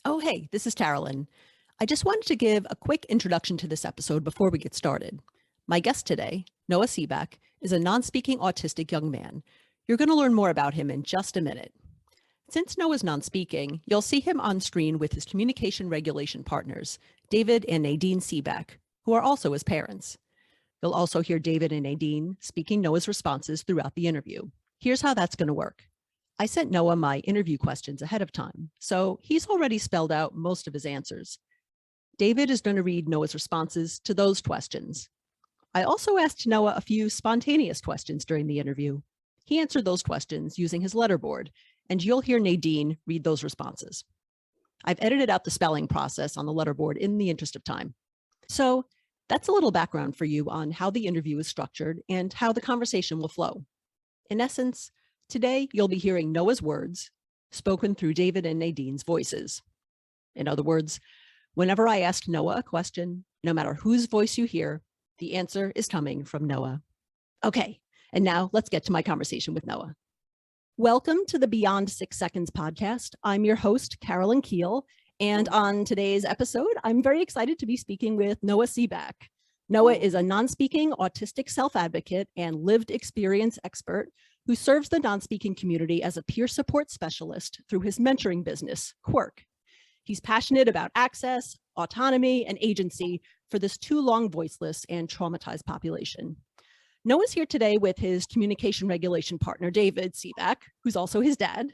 Oh, hey, this is Carolyn. I just wanted to give a quick introduction to this episode before we get started. My guest today, Noah Seback, is a non-speaking autistic young man. You're going to learn more about him in just a minute. Since Noah's non-speaking, you'll see him on screen with his communication regulation partners, David and Nadine Seback, who are also his parents. You'll also hear David and Nadine speaking Noah's responses throughout the interview. Here's how that's going to work. I sent Noah my interview questions ahead of time, so he's already spelled out most of his answers. David is going to read Noah's responses to those questions. I also asked Noah a few spontaneous questions during the interview. He answered those questions using his letterboard, and you'll hear Nadine read those responses. I've edited out the spelling process on the letterboard in the interest of time. So that's a little background for you on how the interview is structured and how the conversation will flow. In essence, today you'll be hearing Noah's words spoken through David and Nadine's voices. In other words, whenever I ask Noah a question, no matter whose voice you hear, the answer is coming from Noah. Okay, and now let's get to my conversation with Noah. Welcome to the Beyond 6 Seconds podcast. I'm your host, Carolyn Keel, and on today's episode, I'm very excited to be speaking with Noah Seback. Noah is a non-speaking autistic self-advocate and lived experience expert who serves the non-speaking community as a peer support specialist through his mentoring business, Quirk. He's passionate about access, autonomy, and agency for this too long voiceless and traumatized population. Noah's here today with his communication regulation partner, David Seback, who's also his dad.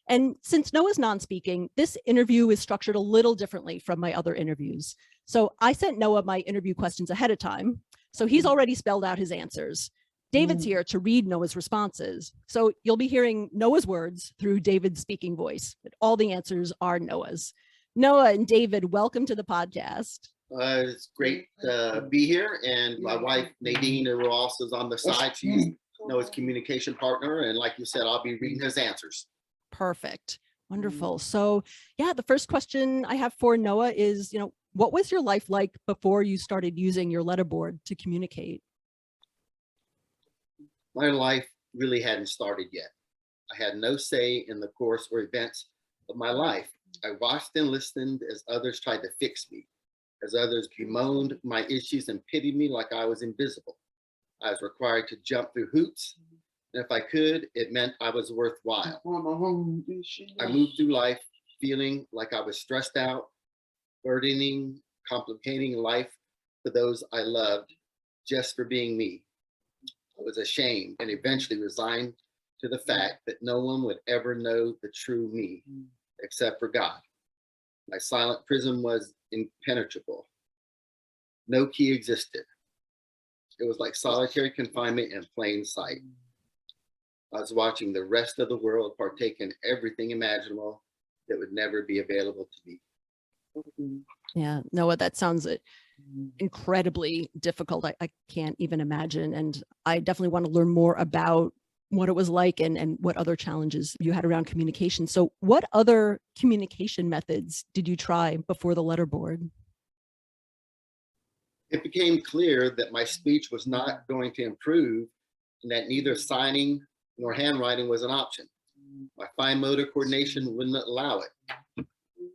And since Noah's non-speaking, this interview is structured a little differently from my other interviews. So I sent Noah my interview questions ahead of time, so he's already spelled out his answers. David's here to read Noah's responses. So you'll be hearing Noah's words through David's speaking voice, but all the answers are Noah's. Noah and David, welcome to the podcast. It's great to be here. And my wife, Nadine, who also is on the side, she's Noah's communication partner. And like you said, I'll be reading his answers. Perfect. Wonderful. So yeah, the first question I have for Noah is, what was your life like before you started using your letterboard to communicate? My life really hadn't started yet. I had no say in the course or events of my life. I watched and listened as others tried to fix me, as others bemoaned my issues and pitied me like I was invisible. I was required to jump through hoops, and if I could, it meant I was worthwhile. I moved through life feeling like I was stressed out, burdening, complicating life for those I loved just for being me. I was ashamed and eventually resigned to the fact that no one would ever know the true me except for God. My silent prison was impenetrable. No key existed. It was like solitary confinement in plain sight. I was watching the rest of the world partake in everything imaginable that would never be available to me. Yeah, Noah, that sounds incredibly difficult. I can't even imagine. And I definitely want to learn more about what it was like and what other challenges you had around communication. So what other communication methods did you try before the letterboard? It became clear that my speech was not going to improve and that neither signing nor handwriting was an option. My fine motor coordination wouldn't allow it.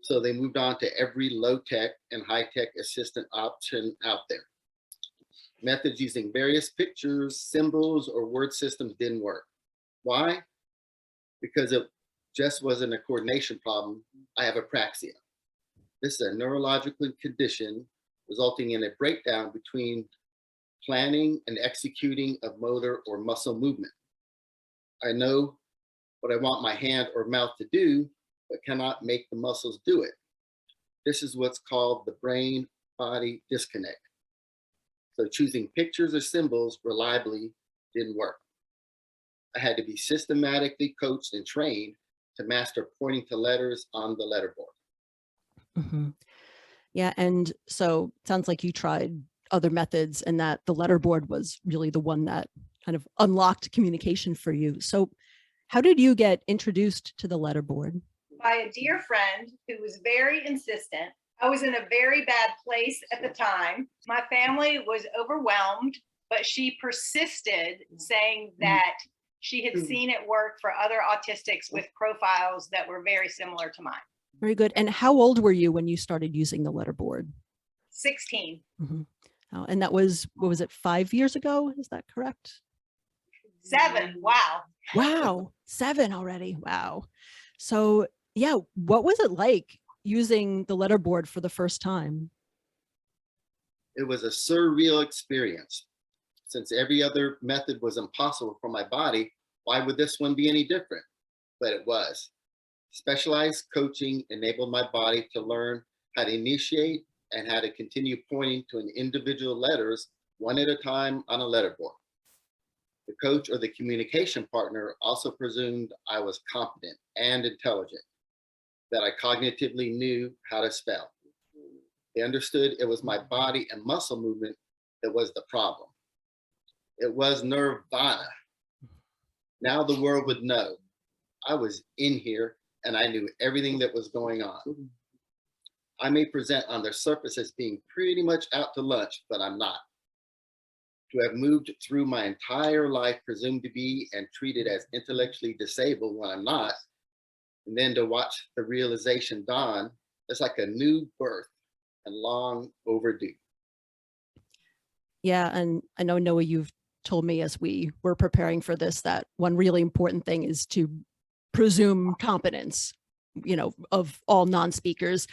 So they moved on to every low-tech and high-tech assistant option out there. Methods using various pictures, symbols, or word systems didn't work. Why? Because it just wasn't a coordination problem. I have apraxia. This is a neurological condition resulting in a breakdown between planning and executing of motor or muscle movement. I know what I want my hand or mouth to do, but cannot make the muscles do it. This is what's called the brain-body disconnect. So choosing pictures or symbols reliably didn't work. I had to be systematically coached and trained to master pointing to letters on the letterboard. Mm-hmm. Yeah, and so it sounds like you tried other methods and that the letterboard was really the one that kind of unlocked communication for you. So how did you get introduced to the letterboard? By a dear friend who was very insistent. I was in a very bad place at the time. My family was overwhelmed, but she persisted saying that she had seen it work for other autistics with profiles that were very similar to mine. Very good. And how old were you when you started using the letterboard? 16. Mhm. And that was, what was it, 5 years ago? Is that correct? 7. Wow. Wow, 7 already. Wow. So yeah, what was it like using the letterboard for the first time? It was a surreal experience. Since every other method was impossible for my body, why would this one be any different? But it was. Specialized coaching enabled my body to learn how to initiate and how to continue pointing to an individual letters one at a time on a letterboard. The coach or the communication partner also presumed I was competent and intelligent, that I cognitively knew how to spell. They understood it was my body and muscle movement that was the problem. It was nirvana. Now the world would know I was in here and I knew everything that was going on. I may present on the surface as being pretty much out to lunch, but I'm not. To have moved through my entire life presumed to be and treated as intellectually disabled when I'm not, and then to watch the realization dawn, it's like a new birth and long overdue. Yeah, and I know, Noah, you've told me as we were preparing for this that one really important thing is to presume competence, of all non-speakers,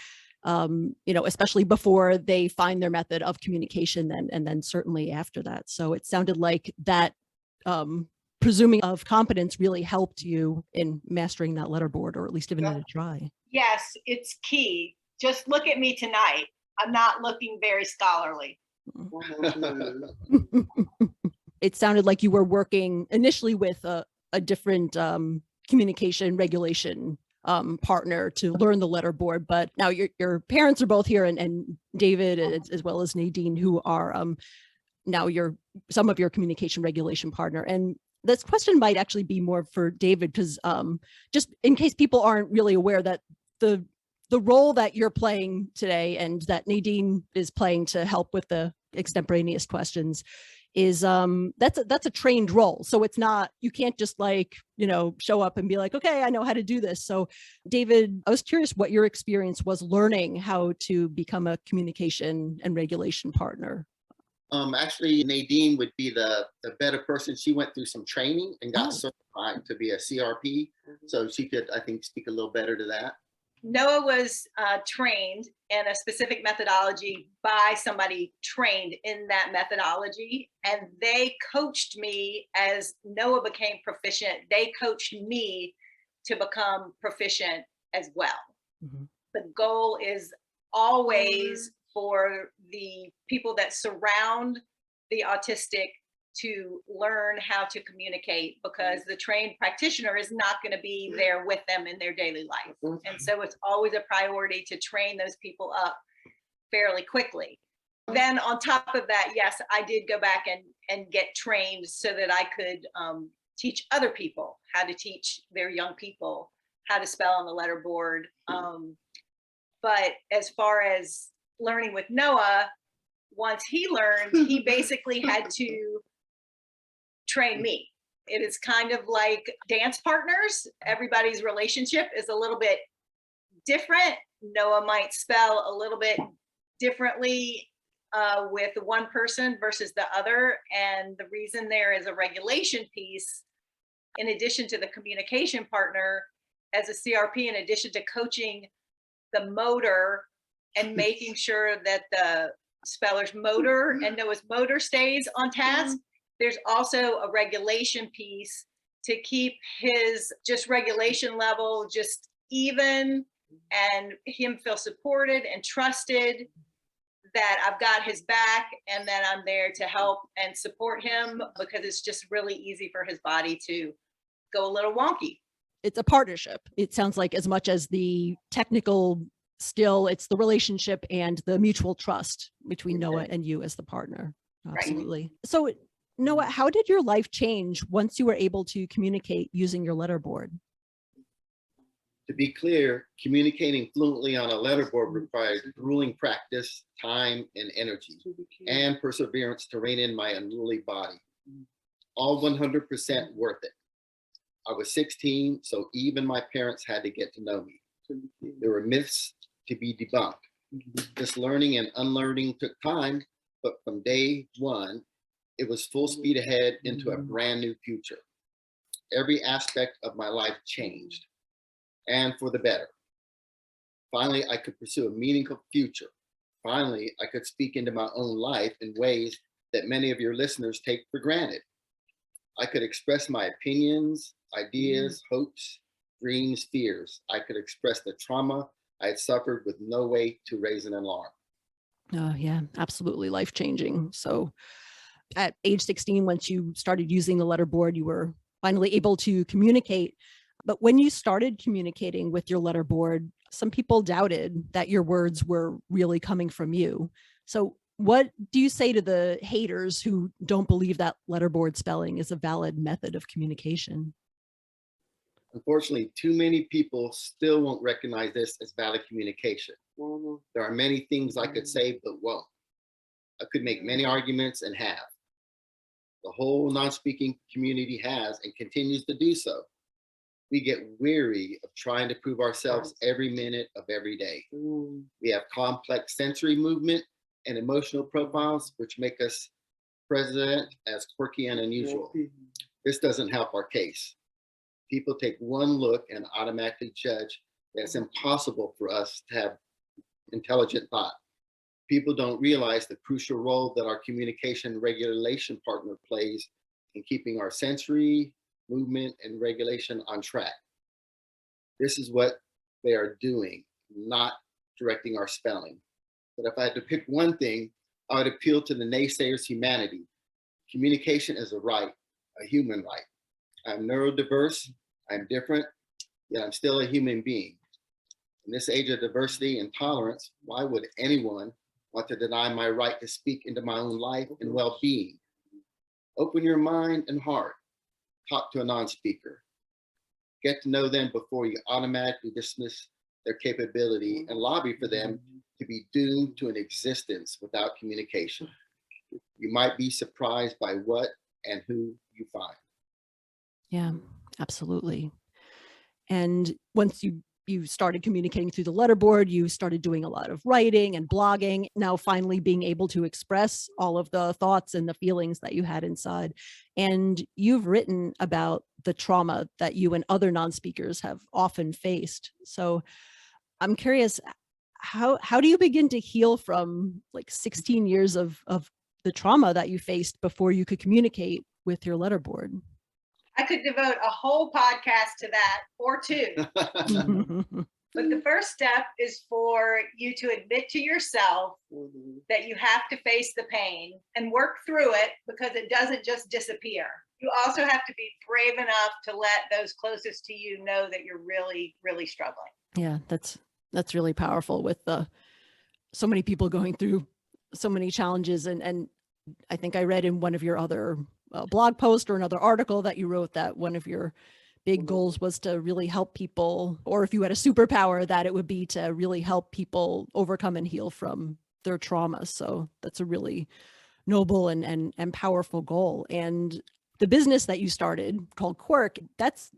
especially before they find their method of communication, and then certainly after that. So it sounded like that presuming of competence really helped you in mastering that letterboard, or at least giving it a try. Yes, it's key. Just look at me tonight. I'm not looking very scholarly. It sounded like you were working initially with a different communication regulation partner to learn the letterboard, but now your parents are both here, and David as well as Nadine, who are now some of your communication regulation partner. And this question might actually be more for David, because just in case people aren't really aware that the role that you're playing today and that Nadine is playing to help with the extemporaneous questions is that's a trained role. So it's not, you can't just show up and be like, okay, I know how to do this. So David, I was curious what your experience was learning how to become a communication and regulation partner. Actually, Nadine would be the better person. She went through some training and got certified to be a CRP. So she could, I think, speak a little better to that. Noah was trained in a specific methodology by somebody trained in that methodology, and they coached me as Noah became proficient. They coached me to become proficient as well. Mm-hmm. The goal is always for the people that surround the autistic to learn how to communicate, because the trained practitioner is not going to be there with them in their daily life. And so it's always a priority to train those people up fairly quickly. Then on top of that, yes, I did go back and get trained so that I could teach other people how to teach their young people how to spell on the letterboard. But as far as learning with Noah, once he learned, he basically had to train me. It is kind of like dance partners. Everybody's relationship is a little bit different. Noah might spell a little bit differently with one person versus the other. And the reason there is a regulation piece, in addition to the communication partner, as a CRP, in addition to coaching the motor and making sure that the speller's motor and Noah's motor stays on task, there's also a regulation piece to keep his just regulation level just even, and him feel supported and trusted that I've got his back and that I'm there to help and support him, because it's just really easy for his body to go a little wonky. It's a partnership. It sounds like, as much as the technical skill, it's the relationship and the mutual trust between Noah and you as the partner. Absolutely. Right. So Noah, how did your life change once you were able to communicate using your letterboard? To be clear, communicating fluently on a letterboard required grueling practice, time, and energy, and perseverance to rein in my unruly body. All 100% worth it. I was 16, so even my parents had to get to know me. There were myths to be debunked. This learning and unlearning took time, but from day one, it was full speed ahead into a brand new future. Every aspect of my life changed, and for the better. Finally, I could pursue a meaningful future. Finally, I could speak into my own life in ways that many of your listeners take for granted. I could express my opinions, ideas, hopes, dreams, fears. I could express the trauma I had suffered with no way to raise an alarm. Oh, yeah, absolutely life-changing. So at age 16, once you started using the letterboard, you were finally able to communicate. But when you started communicating with your letterboard, some people doubted that your words were really coming from you. So what do you say to the haters who don't believe that letterboard spelling is a valid method of communication? Unfortunately, too many people still won't recognize this as valid communication. There are many things I could say, but won't. I could make many arguments and have. The whole non-speaking community has and continues to do so. We get weary of trying to prove ourselves every minute of every day. We have complex sensory movement and emotional profiles, which make us present as quirky and unusual. This doesn't help our case. People take one look and automatically judge that it's impossible for us to have intelligent thought. People don't realize the crucial role that our communication regulation partner plays in keeping our sensory, movement, and regulation on track. This is what they are doing, not directing our spelling. But if I had to pick one thing, I would appeal to the naysayers' humanity. Communication is a right, a human right. I'm neurodiverse, I'm different, yet I'm still a human being. In this age of diversity and tolerance, why would anyone want to deny my right to speak into my own life and well-being? Open your mind and heart. Talk to a non-speaker. Get to know them before you automatically dismiss their capability and lobby for them to be doomed to an existence without communication. You might be surprised by what and who you find. Yeah, absolutely. And once you started communicating through the letterboard, you started doing a lot of writing and blogging, now finally being able to express all of the thoughts and the feelings that you had inside. And you've written about the trauma that you and other non-speakers have often faced. So I'm curious, how do you begin to heal from like 16 years of the trauma that you faced before you could communicate with your letterboard? I could devote a whole podcast to that, or two. But the first step is for you to admit to yourself that you have to face the pain and work through it, because it doesn't just disappear. You also have to be brave enough to let those closest to you know that you're really, really struggling. Yeah, that's really powerful with so many people going through so many challenges. And I think I read in one of your other blog post or another article that you wrote that one of your big goals was to really help people, or if you had a superpower, that it would be to really help people overcome and heal from their trauma. So that's a really noble and powerful goal. And the business that you started called Quirk, that's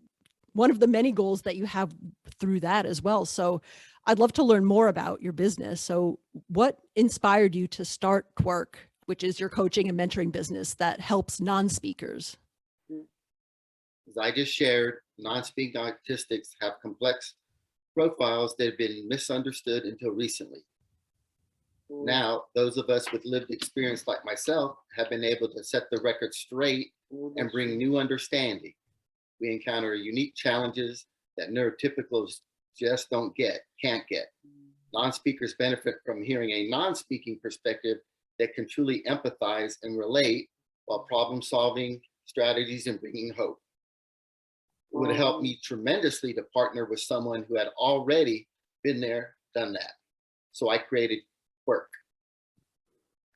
one of the many goals that you have through that as well. So I'd love to learn more about your business. So what inspired you to start Quirk, which is your coaching and mentoring business that helps non-speakers? As I just shared, non-speaking autistics have complex profiles that have been misunderstood until recently. Now, those of us with lived experience like myself have been able to set the record straight and bring new understanding. We encounter unique challenges that neurotypicals just can't get. Non-speakers benefit from hearing a non-speaking perspective that can truly empathize and relate while problem solving strategies and bringing hope. It would help me tremendously to partner with someone who had already been there, done that. So I created Quirk.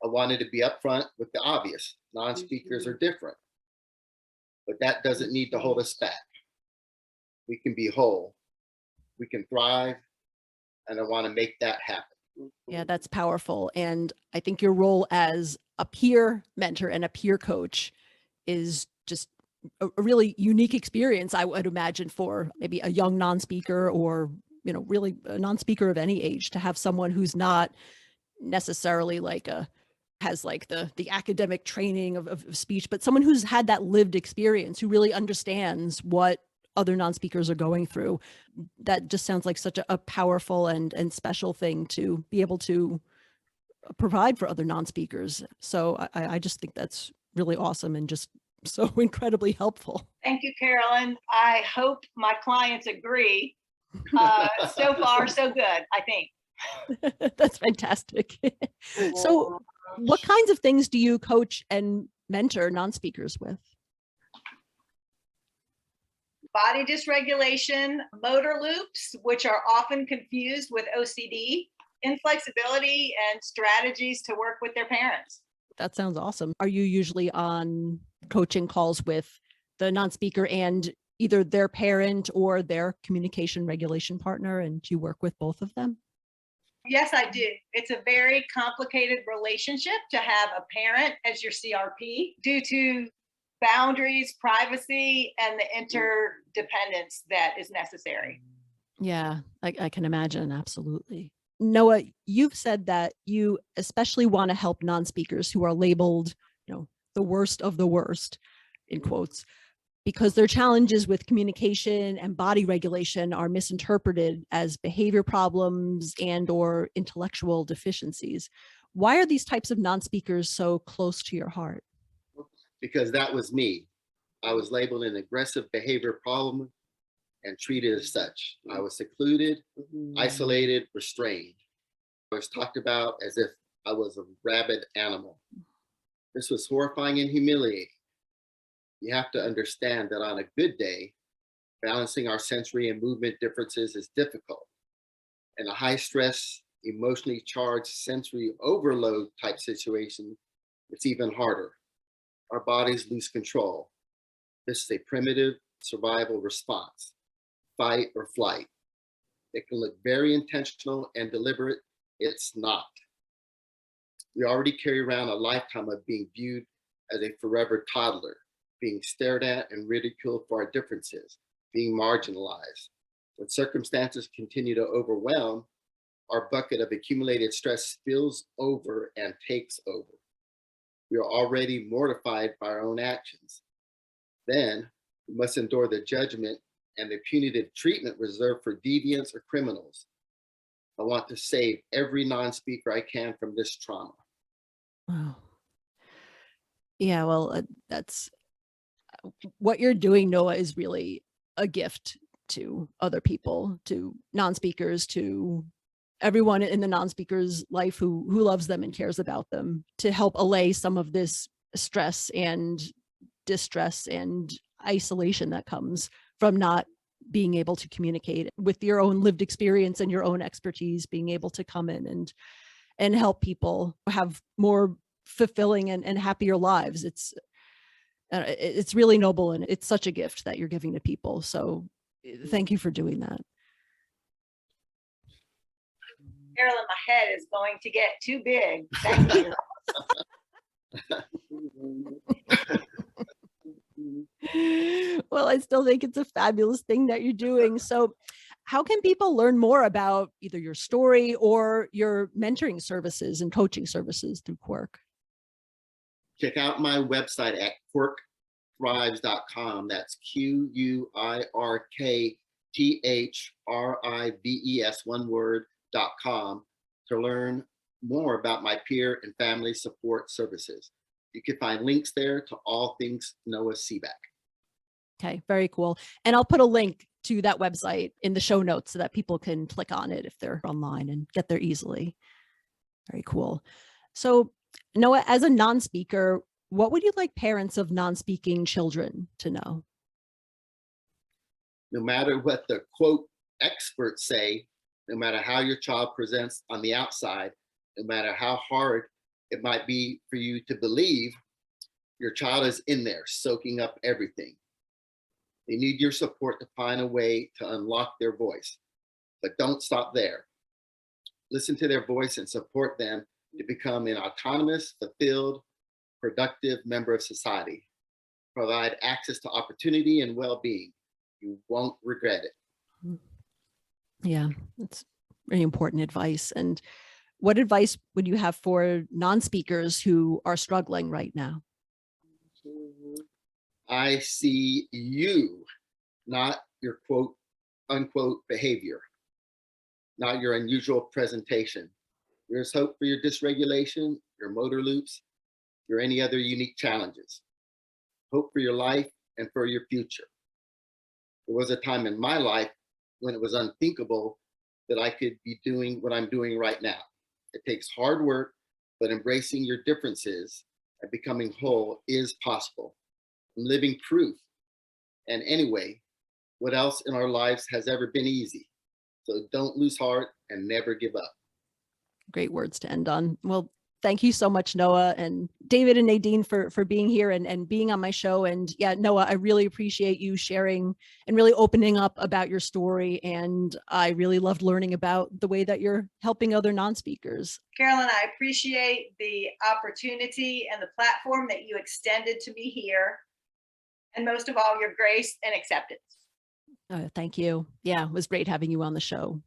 I wanted to be upfront with the obvious. Non-speakers are different, but that doesn't need to hold us back. We can be whole, we can thrive, and I want to make that happen. Yeah, that's powerful. And I think your role as a peer mentor and a peer coach is just a really unique experience, I would imagine, for maybe a young non-speaker or really a non-speaker of any age, to have someone who's not necessarily has the academic training of speech, but someone who's had that lived experience, who really understands what other non-speakers are going through. That just sounds like such a powerful and special thing to be able to provide for other non-speakers. So I just think that's really awesome and just so incredibly helpful. Thank you, Carolyn. I hope my clients agree. So far, so good, I think. That's fantastic. So what kinds of things do you coach and mentor non-speakers with? Body dysregulation, motor loops, which are often confused with OCD, inflexibility, and strategies to work with their parents. That sounds awesome. Are you usually on coaching calls with the non-speaker and either their parent or their communication regulation partner, and do you work with both of them? Yes, I do. It's a very complicated relationship to have a parent as your CRP due to boundaries, privacy, and the interdependence that is necessary. Yeah, I can imagine. Absolutely. Noah, you've said that you especially want to help non-speakers who are labeled, the worst of the worst, in quotes, because their challenges with communication and body regulation are misinterpreted as behavior problems and or intellectual deficiencies. Why are these types of non-speakers so close to your heart? Because that was me. I was labeled an aggressive behavior problem and treated as such. I was secluded, isolated, restrained. I was talked about as if I was a rabid animal. This was horrifying and humiliating. You have to understand that on a good day, balancing our sensory and movement differences is difficult. In a high stress, emotionally charged sensory overload type situation, it's even harder. Our bodies lose control. This is a primitive survival response, fight or flight. It can look very intentional and deliberate. It's not. We already carry around a lifetime of being viewed as a forever toddler, being stared at and ridiculed for our differences, being marginalized. When circumstances continue to overwhelm, our bucket of accumulated stress spills over and takes over. We are already mortified by our own actions. Then we must endure the judgment and the punitive treatment reserved for deviants or criminals. I want to save every non-speaker I can from this trauma. Wow. Yeah, well, that's what you're doing, Noah, is really a gift to other people, to non-speakers, to everyone in the non-speaker's life who loves them and cares about them, to help allay some of this stress and distress and isolation that comes from not being able to communicate, with your own lived experience and your own expertise, being able to come in and help people have more fulfilling and happier lives. It's really noble, and it's such a gift that you're giving to people. So thank you for doing that. Carolyn, my head is going to get too big. Thank you. Well, I still think it's a fabulous thing that you're doing. So how can people learn more about either your story or your mentoring services and coaching services through Quirk? Check out my website at quirkthrives.com. That's QUIRKTHRIVES, one word.com, to learn more about my peer and family support services. You can find links there to all things Noah Seback. Okay, very cool. And I'll put a link to that website in the show notes so that people can click on it if they're online and get there easily. Very cool. So Noah, as a non-speaker, what would you like parents of non-speaking children to know? No matter what the quote experts say, no matter how your child presents on the outside, no matter how hard it might be for you to believe, your child is in there soaking up everything. They need your support to find a way to unlock their voice, but don't stop there. Listen to their voice and support them to become an autonomous, fulfilled, productive member of society. Provide access to opportunity and well-being. You won't regret it. Yeah, that's very important advice. And what advice would you have for non-speakers who are struggling right now? I see you, not your quote unquote behavior, not your unusual presentation. There's hope for your dysregulation, your motor loops, or any other unique challenges. Hope for your life and for your future. There was a time in my life when it was unthinkable that I could be doing what I'm doing right now. It takes hard work, but embracing your differences and becoming whole is possible. I'm living proof. And anyway, what else in our lives has ever been easy? So don't lose heart and never give up. Great words to end on. Well, thank you so much, Noah and David and Nadine for being here and being on my show. And yeah, Noah, I really appreciate you sharing and really opening up about your story. And I really loved learning about the way that you're helping other non-speakers. Carolyn, I appreciate the opportunity and the platform that you extended to me here. And most of all, your grace and acceptance. Thank you. Yeah, it was great having you on the show.